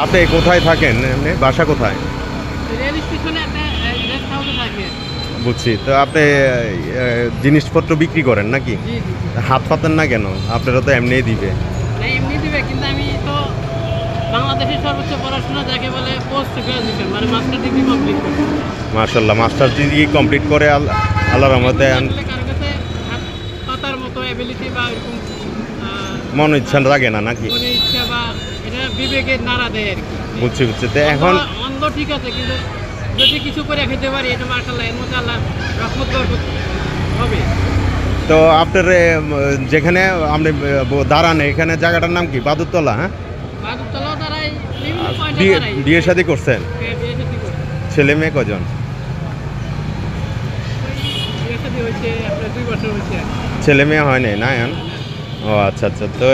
আপনি কোথায় থাকেন? এমনি বাসা কোথায়? রেল স্টেশনে একটা রেস্ট হাউসে থাকে। বুঝছি। তো আপনি জিনিসপত্র বিক্রি করেন নাকি? জি, জি, জি। হাত পাতেন না কেন? আপনারা তো এমনিই দিবে। না এমনি দিবে কিন্তু আমি তো বাংলাদেশের সর্বোচ্চ পড়াশোনা যাকে বলে পোস্ট গ্রাজুয়েশন মানে মাস্টার ডিগ্রি কমপ্লিট করছি। মাশাআল্লাহ, মাস্টার্স ডিগ্রি কমপ্লিট করে আল্লাহর রহমতে আসলে কারো কাছে হাত পাতার মতো এবিলিটি বা এরকম মন ইচ্ছা লাগে না নাকি? মনে ইচ্ছা বা এটা বিবেকের নাড়া দেয় আর কি। বুঝছি। তো এখন অন্ধ ঠিক আছে কিন্তু যদি কিছু করে খেতে পারি এটা মাশাআল্লাহ এর মধ্যে আল্লাহ রহমত বরকত হবে। তো আপনার যেখানে আপনি দাঁড়ান এখানে জায়গাটার নাম কি? বাদুরতলা? হ্যাঁ, বাদুরতলাও দাঁড়াই বিভিন্ন পয়েন্টে বিয়ে দাঁড়াই। বিয়ে শাদী করছেন? হ্যাঁ, বিয়ে শাদী করছি। ছেলে মেয়ে কজন? বিয়ে শাদী হয়েছে আপনার 2 বছর হয়েছে আর কি। ছেলে মেয়ে হয় নাই না এখন? ও আচ্ছা আচ্ছা। তো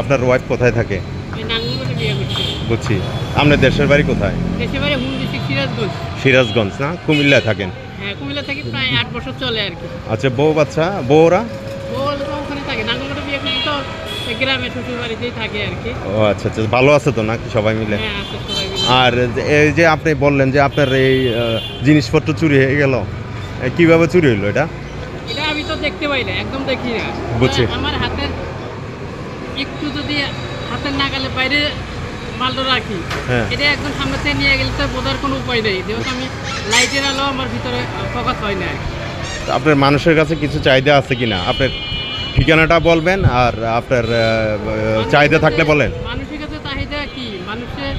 আপনার ওয়াইফ কোথায় থাকে? আমি নাঙ্গলকোটে বিয়ে করছি। বুঝছি। আপনার দেশের বাড়ি কোথায়? দেশে বাড়ি হুল ডিস্ট্রিক্ট সিরাজগঞ্জ। সিরাজগঞ্জ না, কুমিল্লায় থাকেন? হ্যাঁ, কুমিল্লা থেকে প্রায় 8 বছর চলে আর কি। আচ্ছা, বউ বাচ্চা বউরা? ও ওখানে থাকে নাঙ্গলকোটে বিয়ে করছি তো এই গ্রামে শ্বশুর বাড়িতেই থাকে আর কি। ও আচ্ছা আচ্ছা, ভালো আছে তো নাকি সবাই মিলে? হ্যাঁ, আছে সবাই মিলে। আর এই যে আপনি বললেন যে আপনার এই জিনিসপত্র চুরি হয়ে গেল, কিভাবে চুরি হইলো এটা? এটা আমি তো দেখতে পাই না, একদম দেখি না। বুঝছি। আমার হাতের একটু যদি হাতের নাগালে বাইরে মালটা রাখি, হ্যাঁ। এটা একদম সামনে থেকে নিয়ে গেলে তো বোঝার কোনো উপায় নেই যেহেতু আমি লাইটের আলো আমার ভিতরে ফোকাস হয় না আর কি। তো আপনার মানুষের কাছে কিছু চাহিদা আছে কিনা? আপনার ঠিকানাটা বলবেন আর আপনার চাহিদা থাকলে বলেন। মানুষের কাছে চাহিদা কি, মানুষের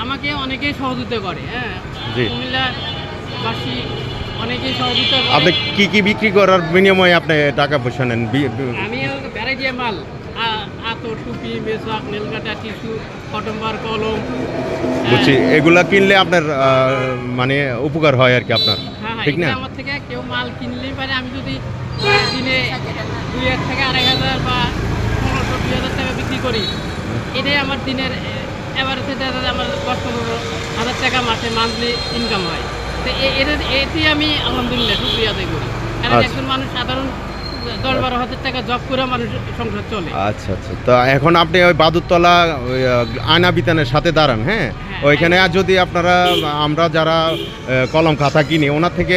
আমাকে অনেকেই সহযোগিতা করে। হ্যাঁ, জি। কুমিল্লাবাসী অনেকেই সহযোগিতা করে। আপনি কি কি বিক্রি করার বিনিময়ে আপনি টাকা পয়সা নেন? আমি ভ্যারাইটি মাল আতর, টুপি, মেসাক, নেলকাটা, টিস্যু, কটম্বার, কলম। বুঝছি। এগুলা কিনলে আপনার মানে উপকার হয় আর কি আপনার, হ্যাঁ, হ্যাঁ, ঠিক না? এগুলো আমার থেকে কেউ মাল কিনলেই পারে। আমি যদি দিনে 2,000 থেকে 2,500 বা 1,500-2,000 টাকা বিক্রি করি, এটাই আমার দিনের এভারেজে দেখা যায় আমার 10-15,000 টাকা মাসে মান্থলি ইনকাম হয়। তো এটি আমি আলহামদুলিল্লাহ শুকরিয়া আদায় করি। কারণ আচ্ছা। একজন মানুষ সাধারণ 10-12,000 টাকা জব করে মানুষ সংসার চলে। আচ্ছা আচ্ছা। তো এখন আপনি ওই বাদুরতলা ওই, আয়না বিতানের সাথে দাঁড়ান, হ্যাঁ? হ্যাঁ, ওইখানে যদি আপনারা আমরা যারা কলম খাতা কিনি ওনার থেকে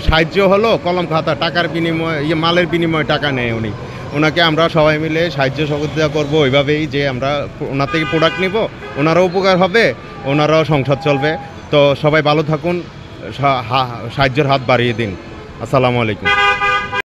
সাহায্য হলো, কলম খাতা টাকার বিনিময়ে মালের বিনিময়ে টাকা নেয় উনি, ওনাকে আমরা সবাই মিলে সাহায্য সহযোগিতা করবো ওইভাবেই যে আমরা ওনার থেকে প্রোডাক্ট নিব, ওনারও উপকার হবে, ওনারাও সংসার চলবে। তো সবাই ভালো থাকুন, সাহায্যের হাত বাড়িয়ে দিন। আসসালামু আলাইকুম।